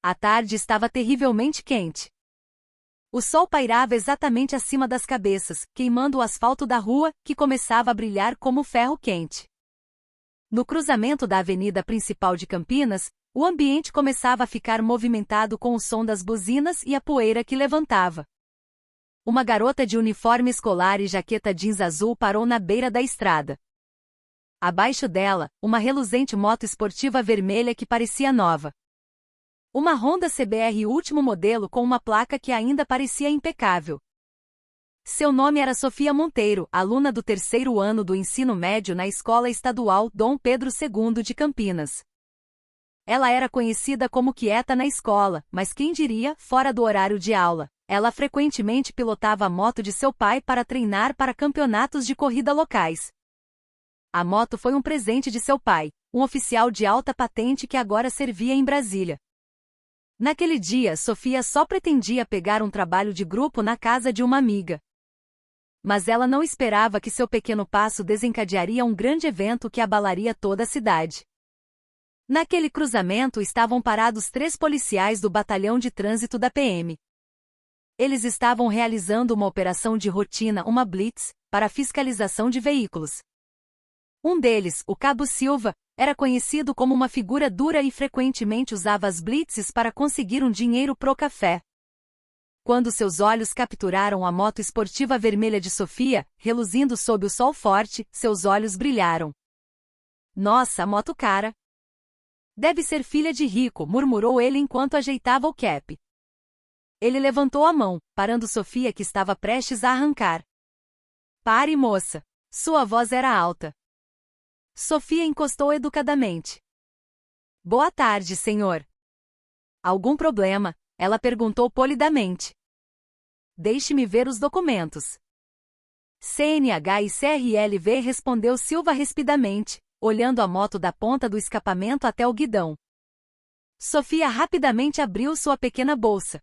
A tarde estava terrivelmente quente. O sol pairava exatamente acima das cabeças, queimando o asfalto da rua, que começava a brilhar como ferro quente. No cruzamento da avenida principal de Campinas, o ambiente começava a ficar movimentado com o som das buzinas e a poeira que levantava. Uma garota de uniforme escolar e jaqueta jeans azul parou na beira da estrada. Abaixo dela, uma reluzente moto esportiva vermelha que parecia nova. Uma Honda CBR último modelo com uma placa que ainda parecia impecável. Seu nome era Sofia Monteiro, aluna do 3º ano do ensino médio na Escola Estadual Dom Pedro II de Campinas. Ela era conhecida como quieta na escola, mas quem diria, fora do horário de aula, ela frequentemente pilotava a moto de seu pai para treinar para campeonatos de corrida locais. A moto foi um presente de seu pai, um oficial de alta patente que agora servia em Brasília. Naquele dia, Sofia só pretendia pegar um trabalho de grupo na casa de uma amiga. Mas ela não esperava que seu pequeno passo desencadearia um grande evento que abalaria toda a cidade. Naquele cruzamento estavam parados 3 policiais do batalhão de trânsito da PM. Eles estavam realizando uma operação de rotina, uma blitz, para fiscalização de veículos. Um deles, o Cabo Silva, era conhecido como uma figura dura e frequentemente usava as blitzes para conseguir um dinheiro pro café. Quando seus olhos capturaram a moto esportiva vermelha de Sofia, reluzindo sob o sol forte, seus olhos brilharam. Nossa, moto cara! Deve ser filha de rico, murmurou ele enquanto ajeitava o cap. Ele levantou a mão, parando Sofia que estava prestes a arrancar. Pare, moça! Sua voz era alta. Sofia encostou educadamente. Boa tarde, senhor. Algum problema? Ela perguntou polidamente. Deixe-me ver os documentos. CNH e CRLV, respondeu Silva rispidamente, olhando a moto da ponta do escapamento até o guidão. Sofia rapidamente abriu sua pequena bolsa.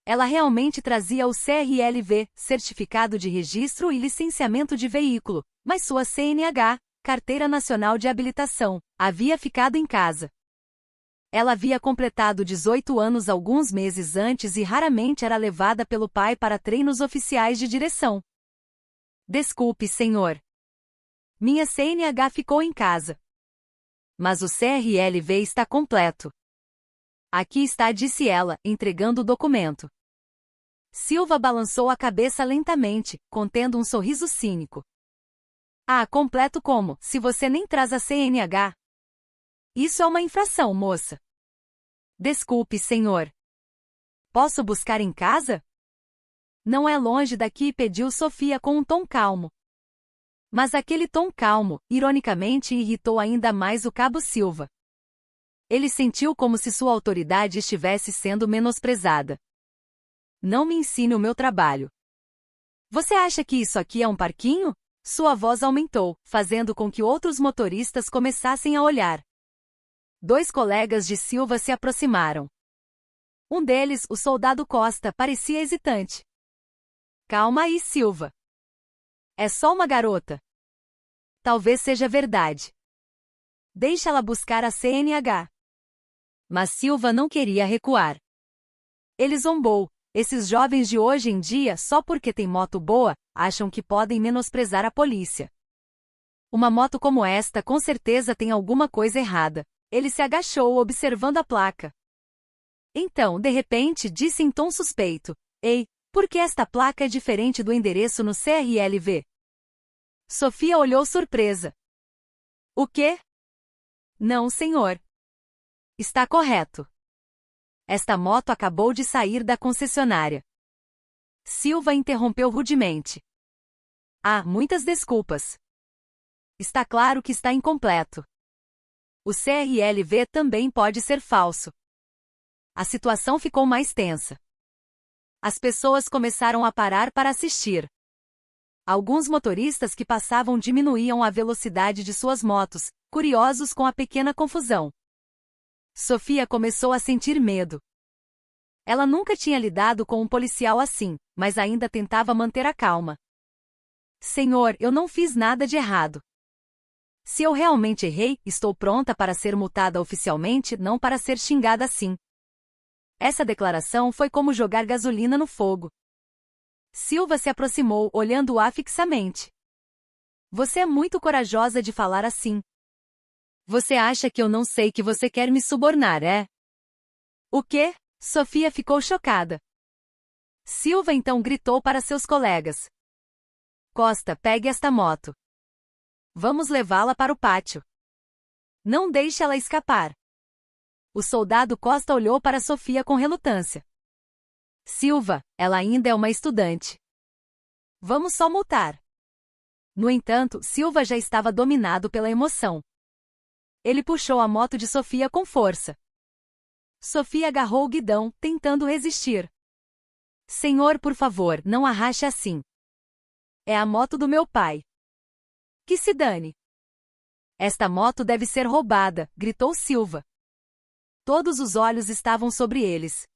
Ela realmente trazia o CRLV, Certificado de Registro e Licenciamento de Veículo, mas sua CNH, Carteira Nacional de Habilitação, havia ficado em casa. Ela havia completado 18 anos alguns meses antes e raramente era levada pelo pai para treinos oficiais de direção. Desculpe, senhor. Minha CNH ficou em casa. Mas o CRLV está completo. Aqui está, disse ela, entregando o documento. Silva balançou a cabeça lentamente, contendo um sorriso cínico. Ah, completo como, se você nem traz a CNH? Isso é uma infração, moça. Desculpe, senhor. Posso buscar em casa? Não é longe daqui, pediu Sofia com um tom calmo. Mas aquele tom calmo, ironicamente, irritou ainda mais o Cabo Silva. Ele sentiu como se sua autoridade estivesse sendo menosprezada. Não me ensine o meu trabalho. Você acha que isso aqui é um parquinho? Sua voz aumentou, fazendo com que outros motoristas começassem a olhar. 2 colegas de Silva se aproximaram. Um deles, o soldado Costa, parecia hesitante. Calma aí, Silva. É só uma garota. Talvez seja verdade. Deixa ela buscar a CNH. Mas Silva não queria recuar. Ele zombou. Esses jovens de hoje em dia, só porque tem moto boa, acham que podem menosprezar a polícia. Uma moto como esta com certeza tem alguma coisa errada. Ele se agachou observando a placa. Então, de repente, disse em tom suspeito. Ei, por que esta placa é diferente do endereço no CRLV? Sofia olhou surpresa. O quê? Não, senhor. Está correto. Esta moto acabou de sair da concessionária. Silva interrompeu rudemente. Ah, muitas desculpas. Está claro que está incompleto. O CRLV também pode ser falso. A situação ficou mais tensa. As pessoas começaram a parar para assistir. Alguns motoristas que passavam diminuíam a velocidade de suas motos, curiosos com a pequena confusão. Sofia começou a sentir medo. Ela nunca tinha lidado com um policial assim, mas ainda tentava manter a calma. Senhor, eu não fiz nada de errado. Se eu realmente errei, estou pronta para ser multada oficialmente, não para ser xingada assim. Essa declaração foi como jogar gasolina no fogo. Silva se aproximou, olhando-a fixamente. Você é muito corajosa de falar assim. Você acha que eu não sei que você quer me subornar, é? O quê? Sofia ficou chocada. Silva então gritou para seus colegas. Costa, pegue esta moto. Vamos levá-la para o pátio. Não deixe ela escapar. O soldado Costa olhou para Sofia com relutância. Silva, ela ainda é uma estudante. Vamos só multar. No entanto, Silva já estava dominado pela emoção. Ele puxou a moto de Sofia com força. Sofia agarrou o guidão, tentando resistir. Senhor, por favor, não arraste assim. É a moto do meu pai. Que se dane. Esta moto deve ser roubada, gritou Silva. Todos os olhos estavam sobre eles.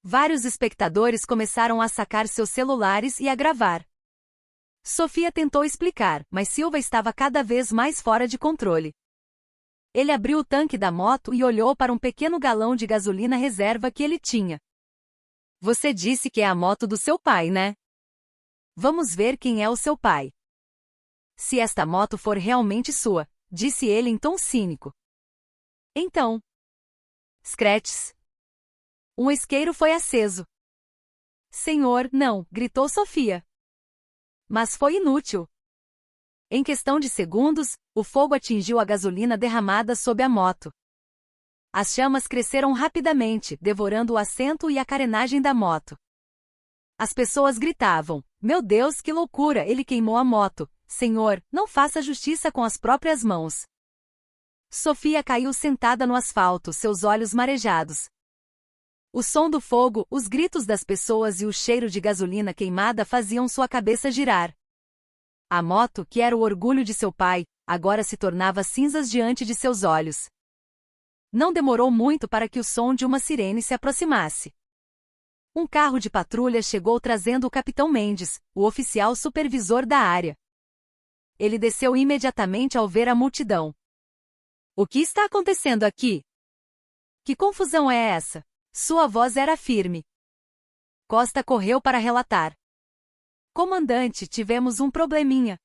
Vários espectadores começaram a sacar seus celulares e a gravar. Sofia tentou explicar, mas Silva estava cada vez mais fora de controle. Ele abriu o tanque da moto e olhou para um pequeno galão de gasolina reserva que ele tinha. Você disse que é a moto do seu pai, né? Vamos ver quem é o seu pai. Se esta moto for realmente sua, disse ele em tom cínico. Então. Scratches. Um isqueiro foi aceso. Senhor, não, gritou Sofia. Mas foi inútil. Em questão de segundos, o fogo atingiu a gasolina derramada sob a moto. As chamas cresceram rapidamente, devorando o assento e a carenagem da moto. As pessoas gritavam, meu Deus, que loucura, ele queimou a moto. Senhor, não faça justiça com as próprias mãos. Sofia caiu sentada no asfalto, seus olhos marejados. O som do fogo, os gritos das pessoas e o cheiro de gasolina queimada faziam sua cabeça girar. A moto, que era o orgulho de seu pai, agora se tornava cinzas diante de seus olhos. Não demorou muito para que o som de uma sirene se aproximasse. Um carro de patrulha chegou trazendo o capitão Mendes, o oficial supervisor da área. Ele desceu imediatamente ao ver a multidão. O que está acontecendo aqui? Que confusão é essa? Sua voz era firme. Costa correu para relatar. Comandante, tivemos um probleminha.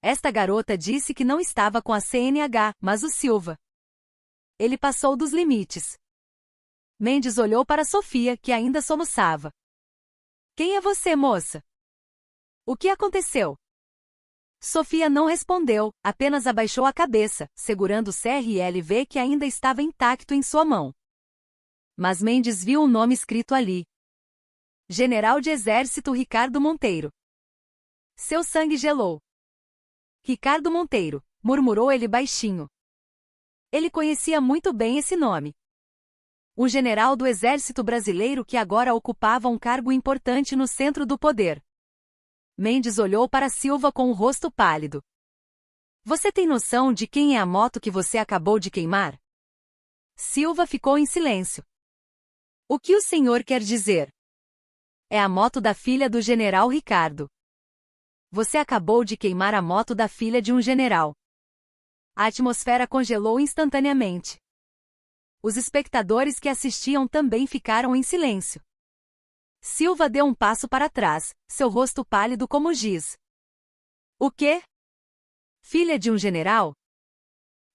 Esta garota disse que não estava com a CNH, mas o Silva. Ele passou dos limites. Mendes olhou para Sofia, que ainda soluçava. Quem é você, moça? O que aconteceu? Sofia não respondeu, apenas abaixou a cabeça, segurando o CRLV que ainda estava intacto em sua mão. Mas Mendes viu o nome escrito ali. General de Exército Ricardo Monteiro. Seu sangue gelou. Ricardo Monteiro, murmurou ele baixinho. Ele conhecia muito bem esse nome. Um general do Exército Brasileiro que agora ocupava um cargo importante no centro do poder. Mendes olhou para Silva com o rosto pálido. Você tem noção de quem é a moto que você acabou de queimar? Silva ficou em silêncio. O que o senhor quer dizer? É a moto da filha do general Ricardo. Você acabou de queimar a moto da filha de um general. A atmosfera congelou instantaneamente. Os espectadores que assistiam também ficaram em silêncio. Silva deu um passo para trás, seu rosto pálido como giz. O quê? Filha de um general?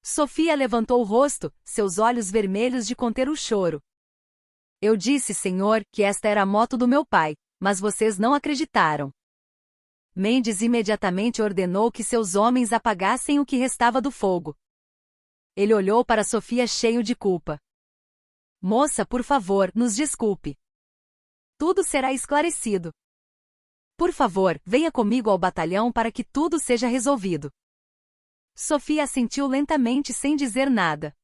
Sofia levantou o rosto, seus olhos vermelhos de conter o choro. Eu disse, senhor, que esta era a moto do meu pai, mas vocês não acreditaram. Mendes imediatamente ordenou que seus homens apagassem o que restava do fogo. Ele olhou para Sofia cheio de culpa. Moça, por favor, nos desculpe. Tudo será esclarecido. Por favor, venha comigo ao batalhão para que tudo seja resolvido. Sofia assentiu lentamente sem dizer nada.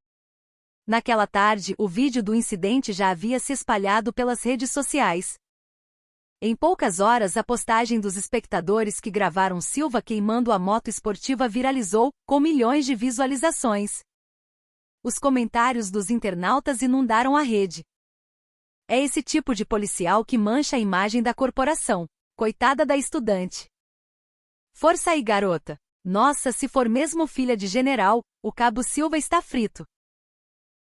Naquela tarde, o vídeo do incidente já havia se espalhado pelas redes sociais. Em poucas horas, a postagem dos espectadores que gravaram Silva queimando a moto esportiva viralizou, com milhões de visualizações. Os comentários dos internautas inundaram a rede. É esse tipo de policial que mancha a imagem da corporação. Coitada da estudante. Força aí, garota. Nossa, se for mesmo filha de general, o cabo Silva está frito.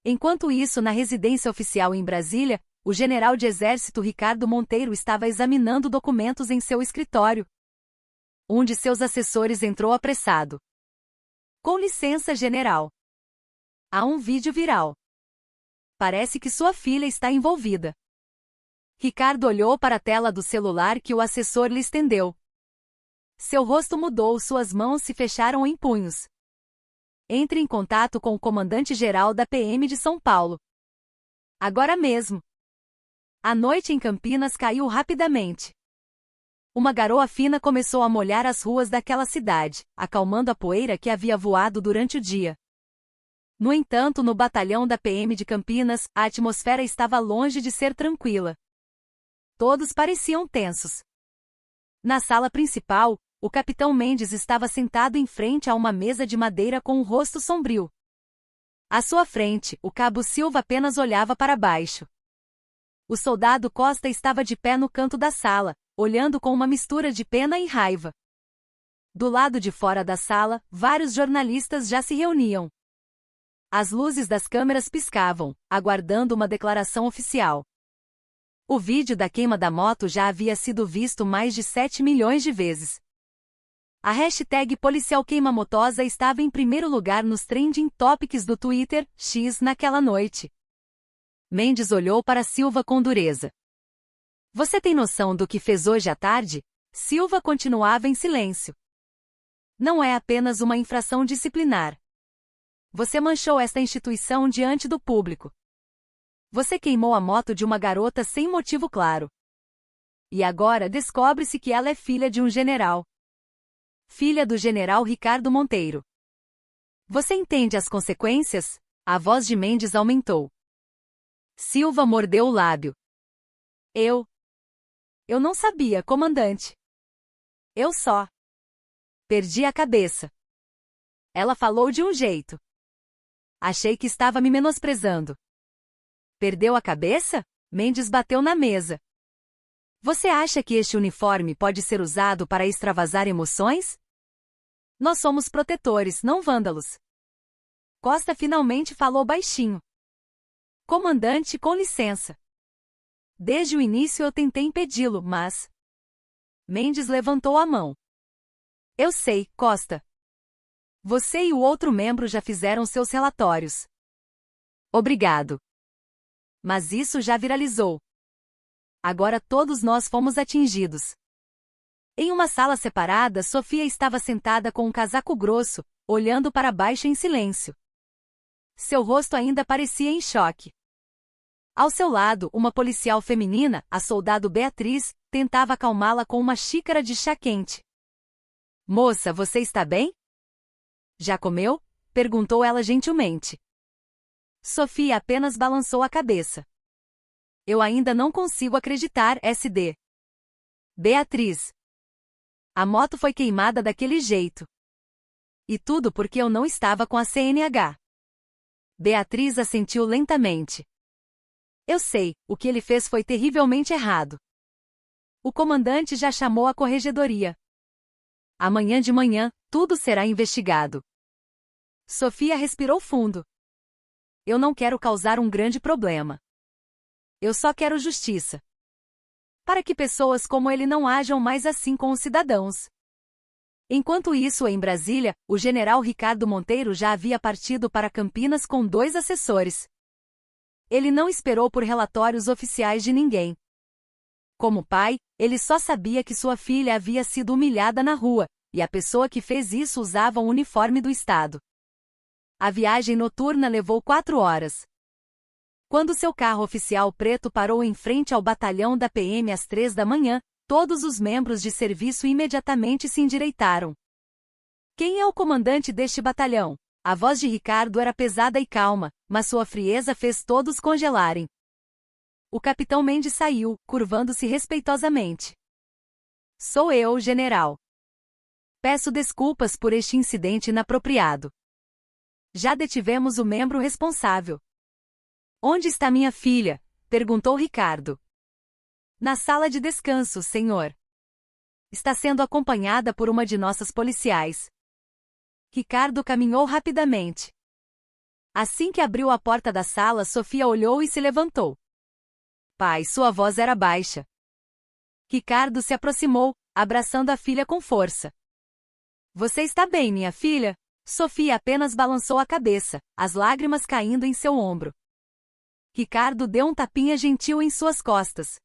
Enquanto isso, na residência oficial em Brasília, o general de exército Ricardo Monteiro estava examinando documentos em seu escritório. Um de seus assessores entrou apressado. Com licença, general. Há um vídeo viral. Parece que sua filha está envolvida. Ricardo olhou para a tela do celular que o assessor lhe estendeu. Seu rosto mudou, suas mãos se fecharam em punhos. Entre em contato com o comandante-geral da PM de São Paulo. Agora mesmo. A noite em Campinas caiu rapidamente. Uma garoa fina começou a molhar as ruas daquela cidade, acalmando a poeira que havia voado durante o dia. No entanto, no batalhão da PM de Campinas, a atmosfera estava longe de ser tranquila. Todos pareciam tensos. Na sala principal, o capitão Mendes estava sentado em frente a uma mesa de madeira com um rosto sombrio. À sua frente, o cabo Silva apenas olhava para baixo. O soldado Costa estava de pé no canto da sala, olhando com uma mistura de pena e raiva. Do lado de fora da sala, vários jornalistas já se reuniam. As luzes das câmeras piscavam, aguardando uma declaração oficial. O vídeo da queima da moto já havia sido visto mais de 7 milhões de vezes. A hashtag policial queima-motosa estava em primeiro lugar nos trending topics do Twitter, X, naquela noite. Mendes olhou para Silva com dureza. Você tem noção do que fez hoje à tarde? Silva continuava em silêncio. Não é apenas uma infração disciplinar. Você manchou esta instituição diante do público. Você queimou a moto de uma garota sem motivo claro. E agora descobre-se que ela é filha de um general. Filha do general Ricardo Monteiro. Você entende as consequências? A voz de Mendes aumentou. Silva mordeu o lábio. Eu não sabia, comandante. Eu só perdi a cabeça. Ela falou de um jeito. Achei que estava me menosprezando. Perdeu a cabeça? Mendes bateu na mesa. Você acha que este uniforme pode ser usado para extravasar emoções? Nós somos protetores, não vândalos. Costa finalmente falou baixinho. Comandante, com licença. Desde o início eu tentei impedi-lo, mas... Mendes levantou a mão. Eu sei, Costa. Você e o outro membro já fizeram seus relatórios. Obrigado. Mas isso já viralizou. Agora todos nós fomos atingidos. Em uma sala separada, Sofia estava sentada com um casaco grosso, olhando para baixo em silêncio. Seu rosto ainda parecia em choque. Ao seu lado, uma policial feminina, a soldado Beatriz, tentava acalmá-la com uma xícara de chá quente. Moça, você está bem? Já comeu? Perguntou ela gentilmente. Sofia apenas balançou a cabeça. Eu ainda não consigo acreditar, SD. Beatriz. A moto foi queimada daquele jeito. E tudo porque eu não estava com a CNH. Beatriz assentiu lentamente. Eu sei, o que ele fez foi terrivelmente errado. O comandante já chamou a corregedoria. Amanhã de manhã, tudo será investigado. Sofia respirou fundo. Eu não quero causar um grande problema. Eu só quero justiça. Para que pessoas como ele não ajam mais assim com os cidadãos. Enquanto isso, em Brasília, o general Ricardo Monteiro já havia partido para Campinas com 2 assessores. Ele não esperou por relatórios oficiais de ninguém. Como pai, ele só sabia que sua filha havia sido humilhada na rua, e a pessoa que fez isso usava um uniforme do Estado. A viagem noturna levou 4 horas. Quando seu carro oficial preto parou em frente ao batalhão da PM às 3 da manhã, todos os membros de serviço imediatamente se endireitaram. Quem é o comandante deste batalhão? A voz de Ricardo era pesada e calma, mas sua frieza fez todos congelarem. O capitão Mendes saiu, curvando-se respeitosamente. Sou eu, general. Peço desculpas por este incidente inapropriado. Já detivemos o membro responsável. Onde está minha filha? Perguntou Ricardo. Na sala de descanso, senhor. Está sendo acompanhada por uma de nossas policiais. Ricardo caminhou rapidamente. Assim que abriu a porta da sala, Sofia olhou e se levantou. Pai, sua voz era baixa. Ricardo se aproximou, abraçando a filha com força. Você está bem, minha filha? Sofia apenas balançou a cabeça, as lágrimas caindo em seu ombro. Ricardo deu um tapinha gentil em suas costas.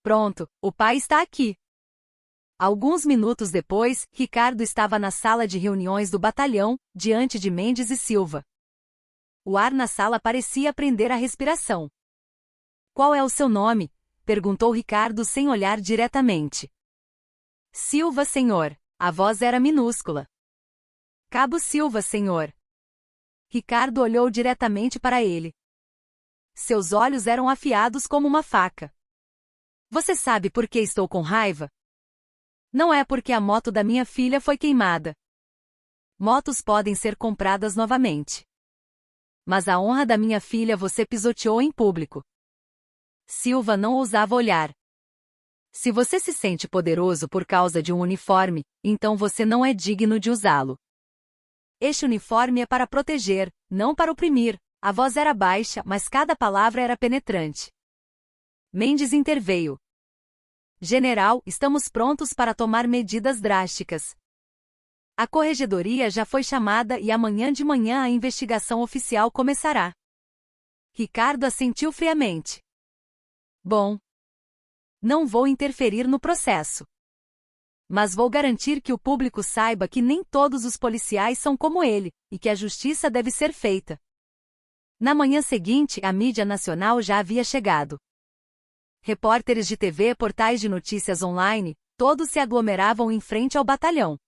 Pronto, o pai está aqui. Alguns minutos depois, Ricardo estava na sala de reuniões do batalhão, diante de Mendes e Silva. O ar na sala parecia prender a respiração. Qual é o seu nome? Perguntou Ricardo sem olhar diretamente. Silva, senhor. A voz era minúscula. Cabo Silva, senhor. Ricardo olhou diretamente para ele. Seus olhos eram afiados como uma faca. Você sabe por que estou com raiva? Não é porque a moto da minha filha foi queimada. Motos podem ser compradas novamente. Mas a honra da minha filha você pisoteou em público. Silva não ousava olhar. Se você se sente poderoso por causa de um uniforme, então você não é digno de usá-lo. Este uniforme é para proteger, não para oprimir. A voz era baixa, mas cada palavra era penetrante. Mendes interveio. General, estamos prontos para tomar medidas drásticas. A corregedoria já foi chamada e amanhã de manhã a investigação oficial começará. Ricardo assentiu friamente. Bom. Não vou interferir no processo. Mas vou garantir que o público saiba que nem todos os policiais são como ele, e que a justiça deve ser feita. Na manhã seguinte, a mídia nacional já havia chegado. Repórteres de TV, portais de notícias online, todos se aglomeravam em frente ao batalhão.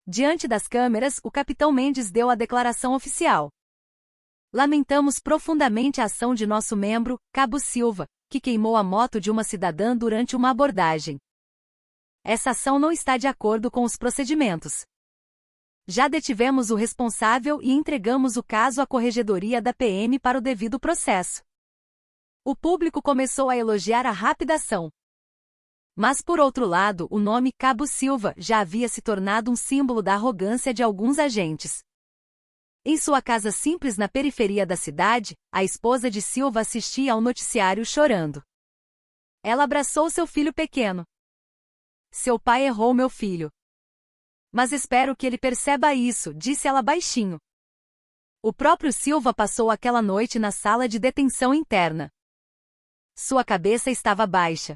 Diante das câmeras, o capitão Mendes deu a declaração oficial. Lamentamos profundamente a ação de nosso membro, Cabo Silva, que queimou a moto de uma cidadã durante uma abordagem. Essa ação não está de acordo com os procedimentos. Já detivemos o responsável e entregamos o caso à corregedoria da PM para o devido processo. O público começou a elogiar a rápida ação. Mas por outro lado, o nome Cabo Silva já havia se tornado um símbolo da arrogância de alguns agentes. Em sua casa simples na periferia da cidade, a esposa de Silva assistia ao noticiário chorando. Ela abraçou seu filho pequeno. Seu pai errou, meu filho. Mas espero que ele perceba isso, disse ela baixinho. O próprio Silva passou aquela noite na sala de detenção interna. Sua cabeça estava baixa.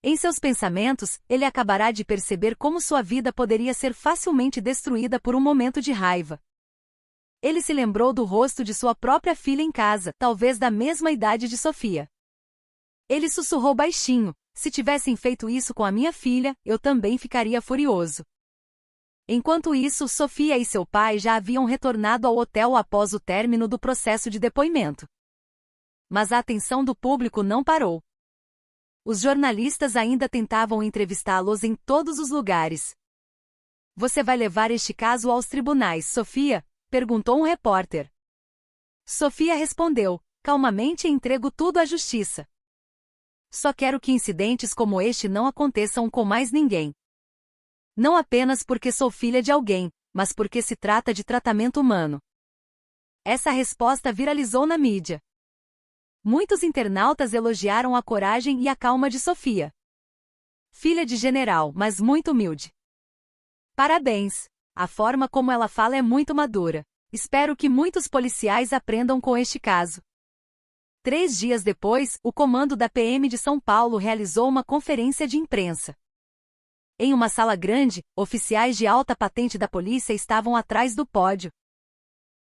Em seus pensamentos, ele acabará de perceber como sua vida poderia ser facilmente destruída por um momento de raiva. Ele se lembrou do rosto de sua própria filha em casa, talvez da mesma idade de Sofia. Ele sussurrou baixinho: se tivessem feito isso com a minha filha, eu também ficaria furioso. Enquanto isso, Sofia e seu pai já haviam retornado ao hotel após o término do processo de depoimento. Mas a atenção do público não parou. Os jornalistas ainda tentavam entrevistá-los em todos os lugares. Você vai levar este caso aos tribunais, Sofia? Perguntou um repórter. Sofia respondeu: calmamente entrego tudo à justiça. Só quero que incidentes como este não aconteçam com mais ninguém. Não apenas porque sou filha de alguém, mas porque se trata de tratamento humano. Essa resposta viralizou na mídia. Muitos internautas elogiaram a coragem e a calma de Sofia. Filha de general, mas muito humilde. Parabéns! A forma como ela fala é muito madura. Espero que muitos policiais aprendam com este caso. 3 dias depois, o comando da PM de São Paulo realizou uma conferência de imprensa. Em uma sala grande, oficiais de alta patente da polícia estavam atrás do pódio.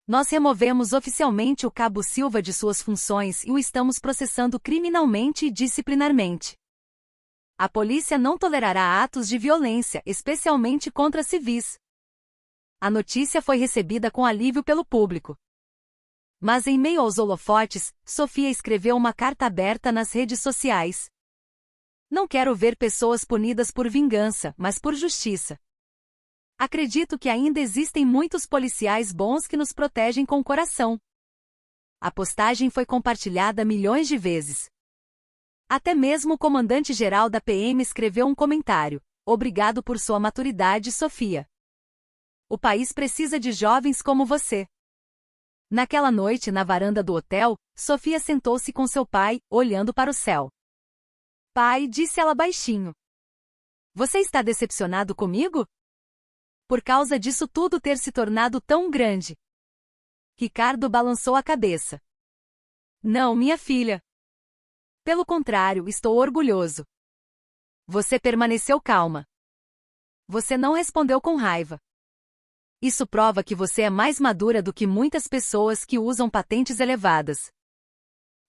Nós removemos oficialmente o Cabo Silva de suas funções e o estamos processando criminalmente e disciplinarmente. A polícia não tolerará atos de violência, especialmente contra civis. A notícia foi recebida com alívio pelo público. Mas em meio aos holofotes, Sofia escreveu uma carta aberta nas redes sociais. Não quero ver pessoas punidas por vingança, mas por justiça. Acredito que ainda existem muitos policiais bons que nos protegem com o coração. A postagem foi compartilhada milhões de vezes. Até mesmo o comandante-geral da PM escreveu um comentário: obrigado por sua maturidade, Sofia. O país precisa de jovens como você. Naquela noite, na varanda do hotel, Sofia sentou-se com seu pai, olhando para o céu. Pai, disse ela baixinho. Você está decepcionado comigo? Por causa disso tudo ter se tornado tão grande. Ricardo balançou a cabeça. Não, minha filha. Pelo contrário, estou orgulhoso. Você permaneceu calma. Você não respondeu com raiva. Isso prova que você é mais madura do que muitas pessoas que usam patentes elevadas.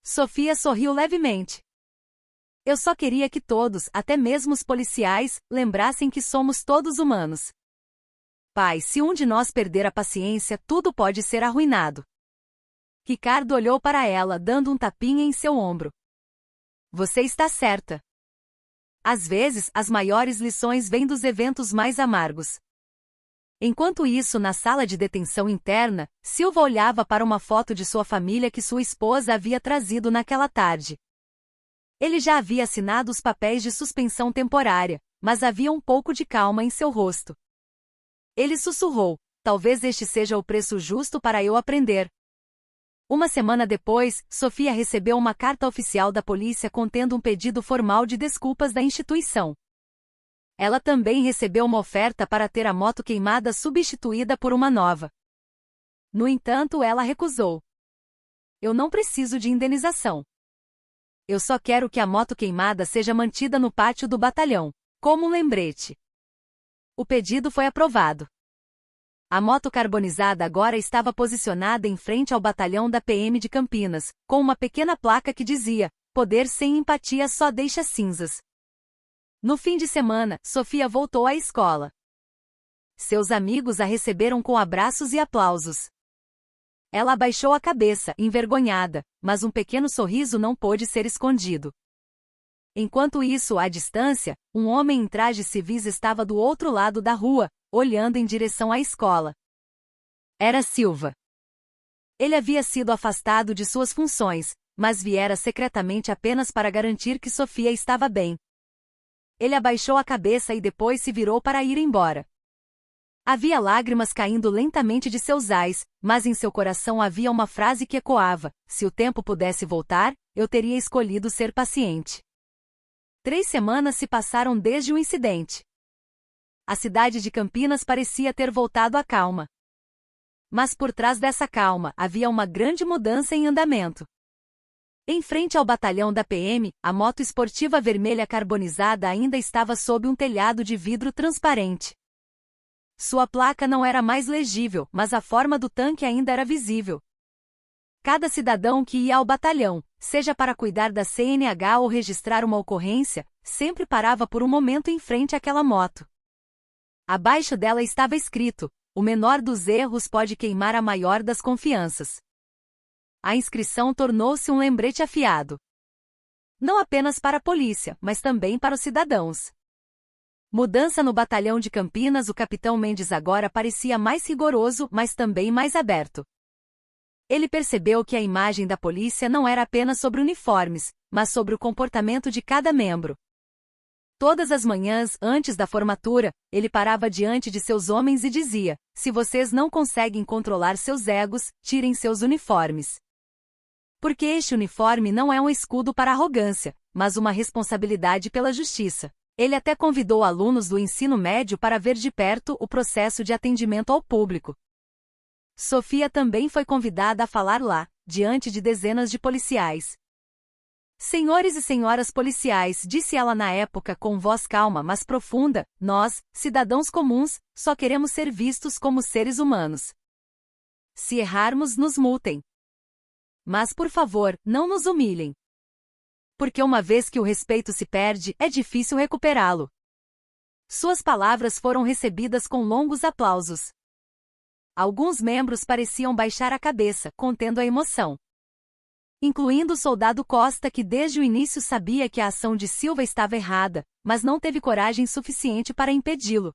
Sofia sorriu levemente. Eu só queria que todos, até mesmo os policiais, lembrassem que somos todos humanos. Pai, se um de nós perder a paciência, tudo pode ser arruinado. Ricardo olhou para ela, dando um tapinha em seu ombro. Você está certa. Às vezes, as maiores lições vêm dos eventos mais amargos. Enquanto isso, na sala de detenção interna, Silva olhava para uma foto de sua família que sua esposa havia trazido naquela tarde. Ele já havia assinado os papéis de suspensão temporária, mas havia um pouco de calma em seu rosto. Ele sussurrou, talvez este seja o preço justo para eu aprender. Uma semana depois, Sofia recebeu uma carta oficial da polícia contendo um pedido formal de desculpas da instituição. Ela também recebeu uma oferta para ter a moto queimada substituída por uma nova. No entanto, ela recusou. Eu não preciso de indenização. Eu só quero que a moto queimada seja mantida no pátio do batalhão, como um lembrete. O pedido foi aprovado. A moto carbonizada agora estava posicionada em frente ao batalhão da PM de Campinas, com uma pequena placa que dizia: poder sem empatia só deixa cinzas. No fim de semana, Sofia voltou à escola. Seus amigos a receberam com abraços e aplausos. Ela abaixou a cabeça, envergonhada, mas um pequeno sorriso não pôde ser escondido. Enquanto isso, à distância, um homem em trajes civis estava do outro lado da rua, olhando em direção à escola. Era Silva. Ele havia sido afastado de suas funções, mas viera secretamente apenas para garantir que Sofia estava bem. Ele abaixou a cabeça e depois se virou para ir embora. Havia lágrimas caindo lentamente de seus ais, mas em seu coração havia uma frase que ecoava: se o tempo pudesse voltar, eu teria escolhido ser paciente. 3 semanas se passaram desde o incidente. A cidade de Campinas parecia ter voltado à calma. Mas por trás dessa calma, havia uma grande mudança em andamento. Em frente ao batalhão da PM, a moto esportiva vermelha carbonizada ainda estava sob um telhado de vidro transparente. Sua placa não era mais legível, mas a forma do tanque ainda era visível. Cada cidadão que ia ao batalhão, seja para cuidar da CNH ou registrar uma ocorrência, sempre parava por um momento em frente àquela moto. Abaixo dela estava escrito: o menor dos erros pode queimar a maior das confianças. A inscrição tornou-se um lembrete afiado. Não apenas para a polícia, mas também para os cidadãos. Mudança no batalhão de Campinas. O capitão Mendes agora parecia mais rigoroso, mas também mais aberto. Ele percebeu que a imagem da polícia não era apenas sobre uniformes, mas sobre o comportamento de cada membro. Todas as manhãs, antes da formatura, ele parava diante de seus homens e dizia: se vocês não conseguem controlar seus egos, tirem seus uniformes. Porque este uniforme não é um escudo para arrogância, mas uma responsabilidade pela justiça. Ele até convidou alunos do ensino médio para ver de perto o processo de atendimento ao público. Sofia também foi convidada a falar lá, diante de dezenas de policiais. Senhores e senhoras policiais, disse ela na época com voz calma mas profunda, nós, cidadãos comuns, só queremos ser vistos como seres humanos. Se errarmos, nos multem. Mas por favor, não nos humilhem. Porque uma vez que o respeito se perde, é difícil recuperá-lo. Suas palavras foram recebidas com longos aplausos. Alguns membros pareciam baixar a cabeça, contendo a emoção. Incluindo o soldado Costa, que desde o início sabia que a ação de Silva estava errada, mas não teve coragem suficiente para impedi-lo.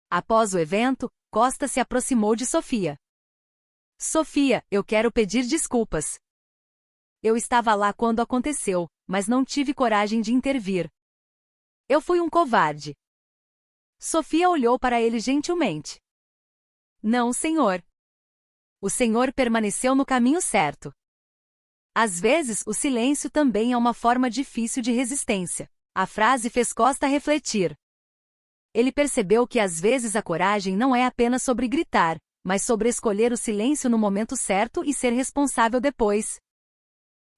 Após o evento, Costa se aproximou de Sofia. Sofia, eu quero pedir desculpas. Eu estava lá quando aconteceu, mas não tive coragem de intervir. Eu fui um covarde. Sofia olhou para ele gentilmente. Não, senhor. O Senhor permaneceu no caminho certo. Às vezes, o silêncio também é uma forma difícil de resistência. A frase fez Costa refletir. Ele percebeu que às vezes a coragem não é apenas sobre gritar, mas sobre escolher o silêncio no momento certo e ser responsável depois.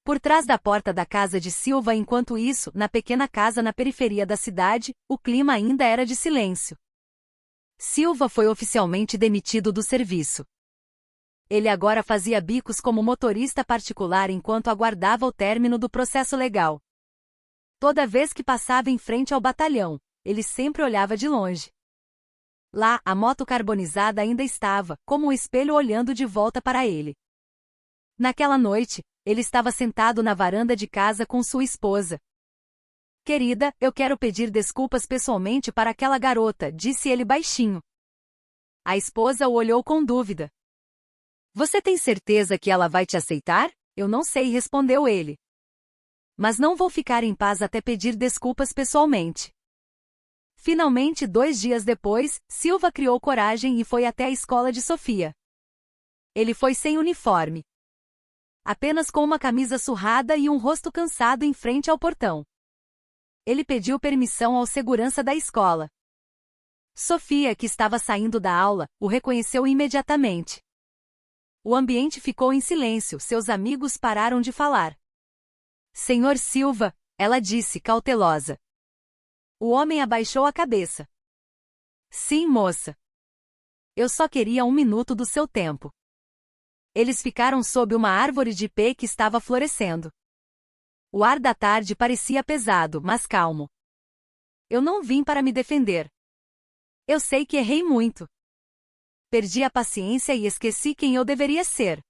Por trás da porta da casa de Silva, enquanto isso, na pequena casa na periferia da cidade, o clima ainda era de silêncio. Silva foi oficialmente demitido do serviço. Ele agora fazia bicos como motorista particular enquanto aguardava o término do processo legal. Toda vez que passava em frente ao batalhão, ele sempre olhava de longe. Lá, a moto carbonizada ainda estava, como um espelho olhando de volta para ele. Naquela noite, ele estava sentado na varanda de casa com sua esposa. Querida, eu quero pedir desculpas pessoalmente para aquela garota, disse ele baixinho. A esposa o olhou com dúvida. Você tem certeza que ela vai te aceitar? Eu não sei, respondeu ele. Mas não vou ficar em paz até pedir desculpas pessoalmente. Finalmente, 2 dias depois, Silva criou coragem e foi até a escola de Sofia. Ele foi sem uniforme. Apenas com uma camisa surrada e um rosto cansado em frente ao portão. Ele pediu permissão ao segurança da escola. Sofia, que estava saindo da aula, o reconheceu imediatamente. O ambiente ficou em silêncio, seus amigos pararam de falar. Senhor Silva, ela disse, cautelosa. O homem abaixou a cabeça. Sim, moça. Eu só queria 1 minuto do seu tempo. Eles ficaram sob uma árvore de ipê que estava florescendo. O ar da tarde parecia pesado, mas calmo. Eu não vim para me defender. Eu sei que errei muito. Perdi a paciência e esqueci quem eu deveria ser.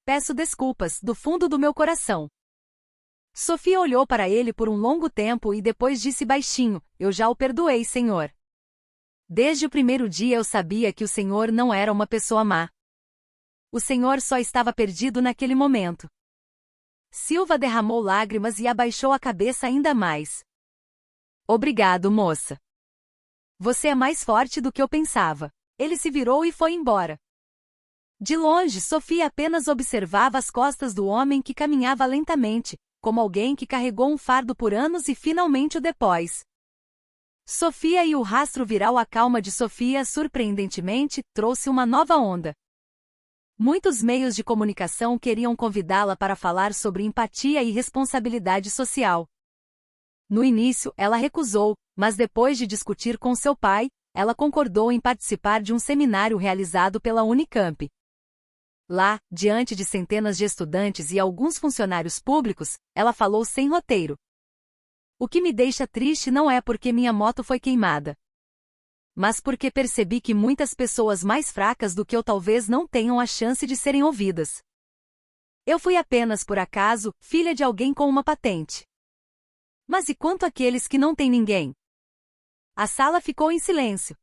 Peço desculpas, do fundo do meu coração. Sofia olhou para ele por um longo tempo e depois disse baixinho, eu já o perdoei, senhor. Desde o primeiro dia eu sabia que o senhor não era uma pessoa má. O senhor só estava perdido naquele momento. Silva derramou lágrimas e abaixou a cabeça ainda mais. Obrigado, moça. Você é mais forte do que eu pensava. Ele se virou e foi embora. De longe, Sofia apenas observava as costas do homem que caminhava lentamente, como alguém que carregou um fardo por anos e finalmente o depôs. Sofia e o rastro viral. A calma de Sofia, surpreendentemente, trouxe uma nova onda. Muitos meios de comunicação queriam convidá-la para falar sobre empatia e responsabilidade social. No início, ela recusou, mas depois de discutir com seu pai, ela concordou em participar de um seminário realizado pela Unicamp. Lá, diante de centenas de estudantes e alguns funcionários públicos, ela falou sem roteiro. O que me deixa triste não é porque minha moto foi queimada, mas porque percebi que muitas pessoas mais fracas do que eu talvez não tenham a chance de serem ouvidas. Eu fui apenas por acaso, filha de alguém com uma patente. Mas e quanto àqueles que não têm ninguém? A sala ficou em silêncio.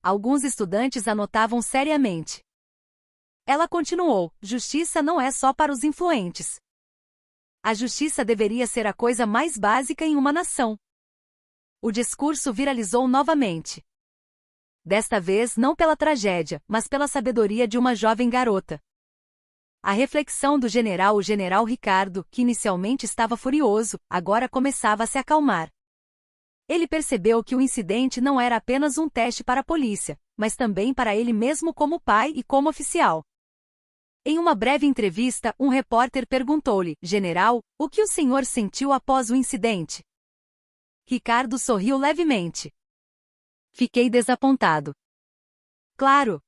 Alguns estudantes anotavam seriamente. Ela continuou, justiça não é só para os influentes. A justiça deveria ser a coisa mais básica em uma nação. O discurso viralizou novamente. Desta vez não pela tragédia, mas pela sabedoria de uma jovem garota. A reflexão do general, o general Ricardo, que inicialmente estava furioso, agora começava a se acalmar. Ele percebeu que o incidente não era apenas um teste para a polícia, mas também para ele mesmo como pai e como oficial. Em uma breve entrevista, um repórter perguntou-lhe, general, o que o senhor sentiu após o incidente? Ricardo sorriu levemente. Fiquei desapontado. Claro.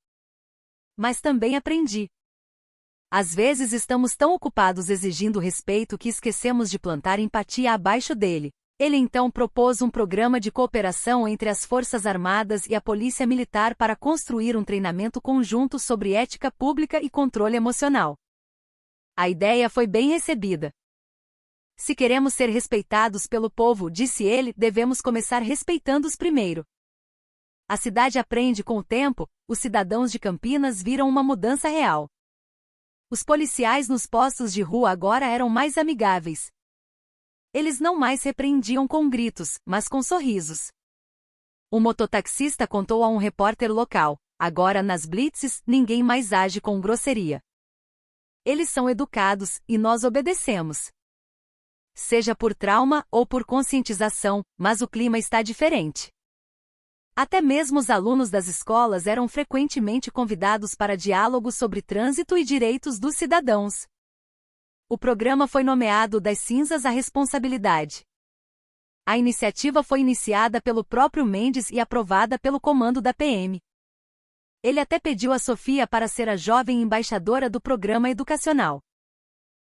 Mas também aprendi. Às vezes estamos tão ocupados exigindo respeito que esquecemos de plantar empatia abaixo dele. Ele então propôs um programa de cooperação entre as Forças Armadas e a Polícia Militar para construir um treinamento conjunto sobre ética pública e controle emocional. A ideia foi bem recebida. Se queremos ser respeitados pelo povo, disse ele, devemos começar respeitando-os primeiro. A cidade aprende com o tempo, os cidadãos de Campinas viram uma mudança real. Os policiais nos postos de rua agora eram mais amigáveis. Eles não mais repreendiam com gritos, mas com sorrisos. O mototaxista contou a um repórter local. Agora nas blitzes, ninguém mais age com grosseria. Eles são educados, e nós obedecemos. Seja por trauma ou por conscientização, mas o clima está diferente. Até mesmo os alunos das escolas eram frequentemente convidados para diálogos sobre trânsito e direitos dos cidadãos. O programa foi nomeado das cinzas à responsabilidade. A iniciativa foi iniciada pelo próprio Mendes e aprovada pelo comando da PM. Ele até pediu a Sofia para ser a jovem embaixadora do programa educacional.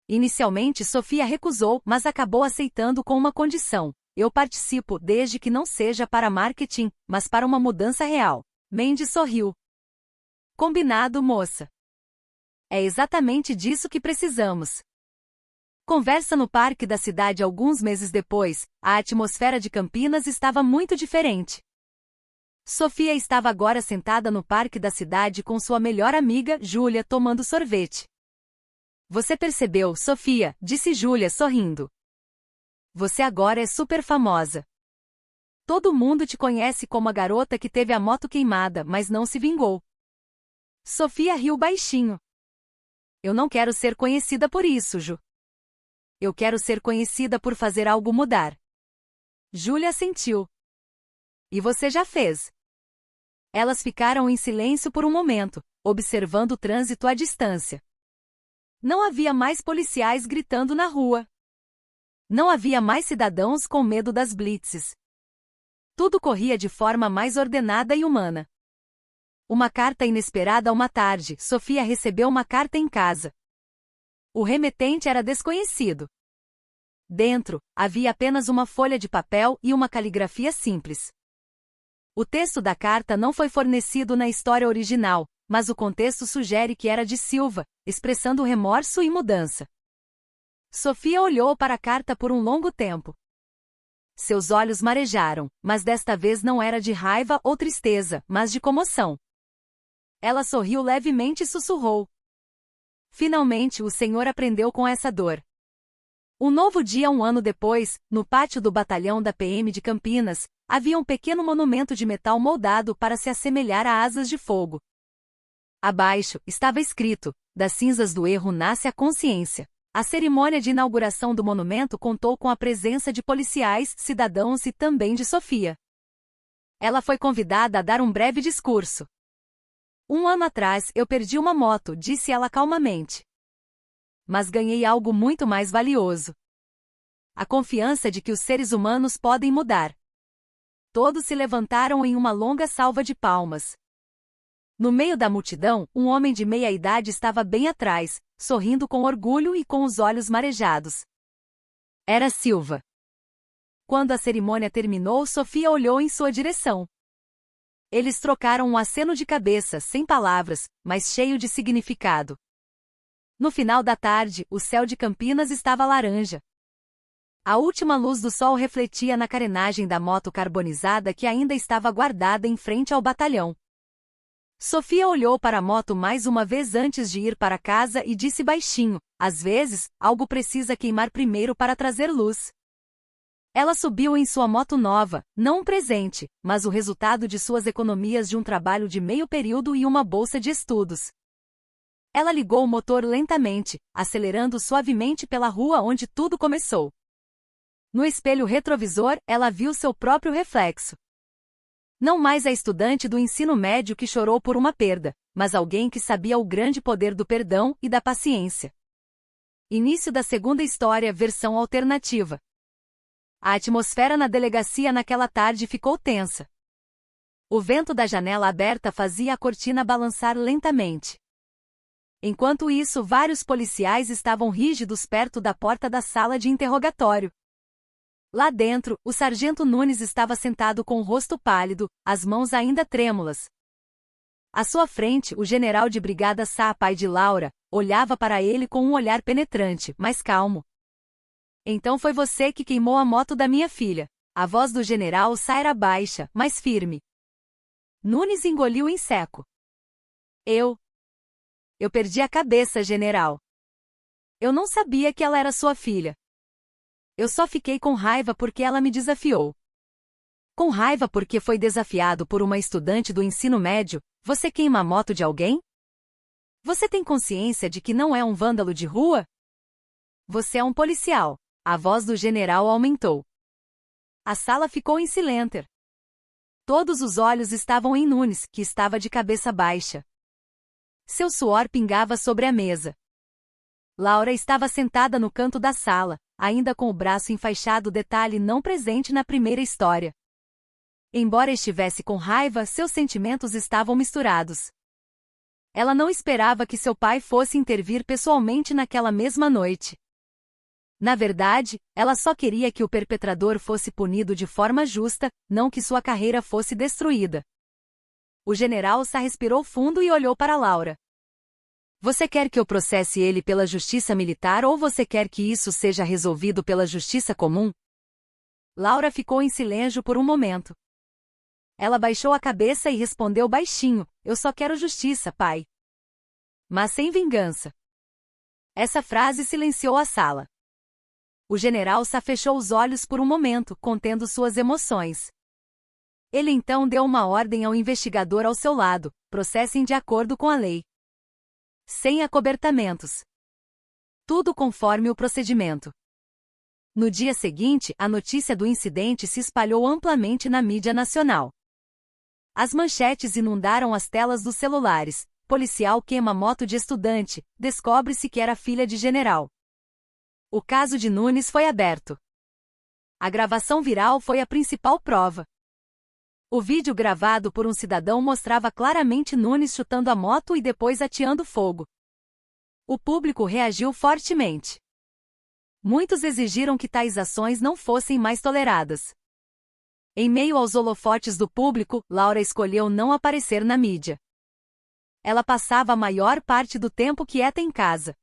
Inicialmente Sofia recusou, mas acabou aceitando com uma condição: eu participo desde que não seja para marketing, mas para uma mudança real. Mendes sorriu. Combinado, moça. É exatamente disso que precisamos. Conversa no parque da cidade alguns meses depois, a atmosfera de Campinas estava muito diferente. Sofia estava agora sentada no parque da cidade com sua melhor amiga, Júlia, tomando sorvete. Você percebeu, Sofia, disse Júlia sorrindo. Você agora é super famosa. Todo mundo te conhece como a garota que teve a moto queimada, mas não se vingou. Sofia riu baixinho. Eu não quero ser conhecida por isso, Ju. Eu quero ser conhecida por fazer algo mudar. Júlia assentiu. E você já fez. Elas ficaram em silêncio por um momento, observando o trânsito à distância. Não havia mais policiais gritando na rua. Não havia mais cidadãos com medo das blitzes. Tudo corria de forma mais ordenada e humana. Uma carta inesperada uma tarde, Sofia recebeu uma carta em casa. O remetente era desconhecido. Dentro, havia apenas uma folha de papel e uma caligrafia simples. O texto da carta não foi fornecido na história original, mas o contexto sugere que era de Silva, expressando remorso e mudança. Sofia olhou para a carta por um longo tempo. Seus olhos marejaram, mas desta vez não era de raiva ou tristeza, mas de comoção. Ela sorriu levemente e sussurrou. Finalmente o Senhor aprendeu com essa dor. Um novo dia um ano depois, no pátio do batalhão da PM de Campinas, havia um pequeno monumento de metal moldado para se assemelhar a asas de fogo. Abaixo, estava escrito: das cinzas do erro nasce a consciência. A cerimônia de inauguração do monumento contou com a presença de policiais, cidadãos e também de Sofia. Ela foi convidada a dar um breve discurso. Um ano atrás eu perdi uma moto, disse ela calmamente. Mas ganhei algo muito mais valioso. A confiança de que os seres humanos podem mudar. Todos se levantaram em uma longa salva de palmas. No meio da multidão, um homem de meia idade estava bem atrás, sorrindo com orgulho e com os olhos marejados. Era Silva. Quando a cerimônia terminou, Sofia olhou em sua direção. Eles trocaram um aceno de cabeça, sem palavras, mas cheio de significado. No final da tarde, o céu de Campinas estava laranja. A última luz do sol refletia na carenagem da moto carbonizada que ainda estava guardada em frente ao batalhão. Sofia olhou para a moto mais uma vez antes de ir para casa e disse baixinho: às vezes, algo precisa queimar primeiro para trazer luz. Ela subiu em sua moto nova, não um presente, mas o resultado de suas economias de um trabalho de meio período e uma bolsa de estudos. Ela ligou o motor lentamente, acelerando suavemente pela rua onde tudo começou. No espelho retrovisor, ela viu seu próprio reflexo. Não mais a estudante do ensino médio que chorou por uma perda, mas alguém que sabia o grande poder do perdão e da paciência. Início da segunda história, versão alternativa. A atmosfera na delegacia naquela tarde ficou tensa. O vento da janela aberta fazia a cortina balançar lentamente. Enquanto isso, vários policiais estavam rígidos perto da porta da sala de interrogatório. Lá dentro, o sargento Nunes estava sentado com o rosto pálido, as mãos ainda trêmulas. À sua frente, o general de brigada Sá, pai de Laura, olhava para ele com um olhar penetrante, mas calmo. Então foi você que queimou a moto da minha filha. A voz do general Sá era baixa, mas firme. Nunes engoliu em seco. Eu perdi a cabeça, general. Eu não sabia que ela era sua filha. Eu só fiquei com raiva porque ela me desafiou. Com raiva porque foi desafiado por uma estudante do ensino médio, Você queima a moto de alguém? Você tem consciência de que não é um vândalo de rua? Você é um policial. A voz do general aumentou. A sala ficou em silêncio. Todos os olhos estavam em Nunes, que estava de cabeça baixa. Seu suor pingava sobre a mesa. Laura estava sentada no canto da sala, ainda com o braço enfaixado, detalhe não presente na primeira história. Embora estivesse com raiva, seus sentimentos estavam misturados. Ela não esperava que seu pai fosse intervir pessoalmente naquela mesma noite. Na verdade, ela só queria que o perpetrador fosse punido de forma justa, não que sua carreira fosse destruída. O general só respirou fundo e olhou para Laura. Você quer que eu processe ele pela justiça militar ou você quer que isso seja resolvido pela justiça comum? Laura ficou em silêncio por um momento. Ela baixou a cabeça e respondeu baixinho: eu só quero justiça, pai. Mas sem vingança. Essa frase silenciou a sala. O general só fechou os olhos por um momento, contendo suas emoções. Ele então deu uma ordem ao investigador ao seu lado: processem de acordo com a lei. Sem acobertamentos. Tudo conforme o procedimento. No dia seguinte, a notícia do incidente se espalhou amplamente na mídia nacional. As manchetes inundaram as telas dos celulares. Policial queima moto de estudante, descobre-se que era filha de general. O caso de Nunes foi aberto. A gravação viral foi a principal prova. O vídeo gravado por um cidadão mostrava claramente Nunes chutando a moto e depois ateando fogo. O público reagiu fortemente. Muitos exigiram que tais ações não fossem mais toleradas. Em meio aos holofotes do público, Laura escolheu não aparecer na mídia. Ela passava a maior parte do tempo quieta em casa.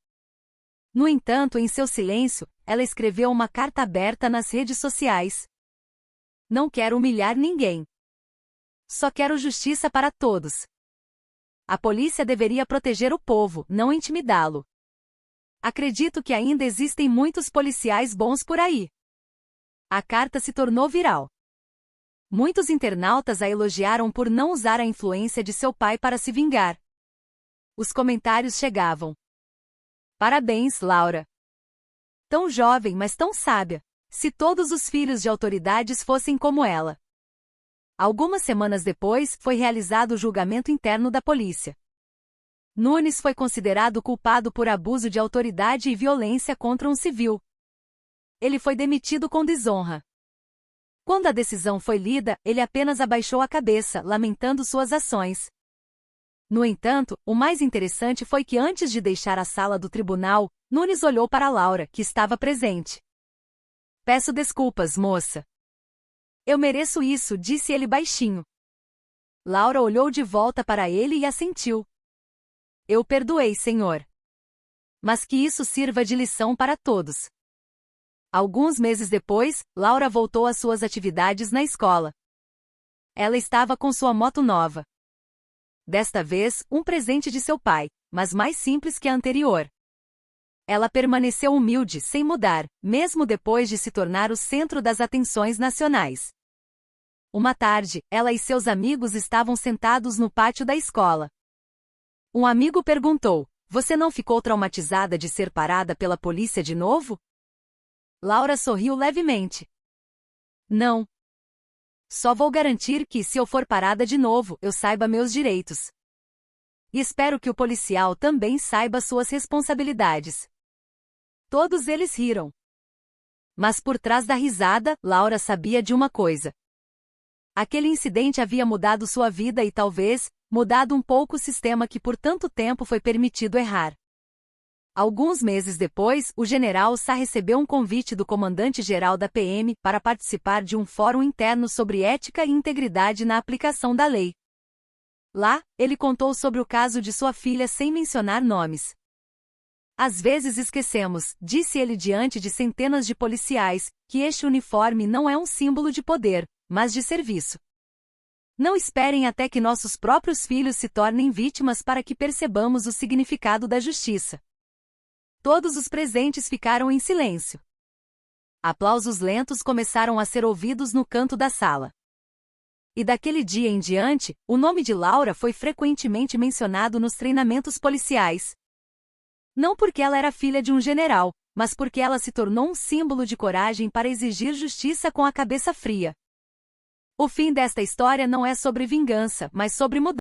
No entanto, em seu silêncio, ela escreveu uma carta aberta nas redes sociais. Não quero humilhar ninguém. Só quero justiça para todos. A polícia deveria proteger o povo, não intimidá-lo. Acredito que ainda existem muitos policiais bons por aí. A carta se tornou viral. Muitos internautas a elogiaram por não usar a influência de seu pai para se vingar. Os comentários chegavam. Parabéns, Laura. Tão jovem, mas tão sábia. Se todos os filhos de autoridades fossem como ela. Algumas semanas depois, foi realizado o julgamento interno da polícia. Nunes foi considerado culpado por abuso de autoridade e violência contra um civil. Ele foi demitido com desonra. Quando a decisão foi lida, ele apenas abaixou a cabeça, lamentando suas ações. No entanto, o mais interessante foi que antes de deixar a sala do tribunal, Nunes olhou para Laura, que estava presente. Peço desculpas, moça. Eu mereço isso, disse ele baixinho. Laura olhou de volta para ele e assentiu. Eu perdoei, senhor. Mas que isso sirva de lição para todos. Alguns meses depois, Laura voltou às suas atividades na escola. Ela estava com sua moto nova. Desta vez, um presente de seu pai, mas mais simples que a anterior. Ela permaneceu humilde, sem mudar, mesmo depois de se tornar o centro das atenções nacionais. Uma tarde, ela e seus amigos estavam sentados no pátio da escola. Um amigo perguntou: você não ficou traumatizada de ser parada pela polícia de novo? Laura sorriu levemente. Não. Só vou garantir que, se eu for parada de novo, eu saiba meus direitos. E espero que o policial também saiba suas responsabilidades. Todos eles riram. Mas por trás da risada, Laura sabia de uma coisa. Aquele incidente havia mudado sua vida e talvez, mudado um pouco o sistema que por tanto tempo foi permitido errar. Alguns meses depois, o general Sá recebeu um convite do comandante-geral da PM para participar de um fórum interno sobre ética e integridade na aplicação da lei. Lá, ele contou sobre o caso de sua filha sem mencionar nomes. Às vezes esquecemos, disse ele diante de centenas de policiais, que este uniforme não é um símbolo de poder, mas de serviço. Não esperem até que nossos próprios filhos se tornem vítimas para que percebamos o significado da justiça. Todos os presentes ficaram em silêncio. Aplausos lentos começaram a ser ouvidos no canto da sala. E daquele dia em diante, o nome de Laura foi frequentemente mencionado nos treinamentos policiais. Não porque ela era filha de um general, mas porque ela se tornou um símbolo de coragem para exigir justiça com a cabeça fria. O fim desta história não é sobre vingança, mas sobre mudança.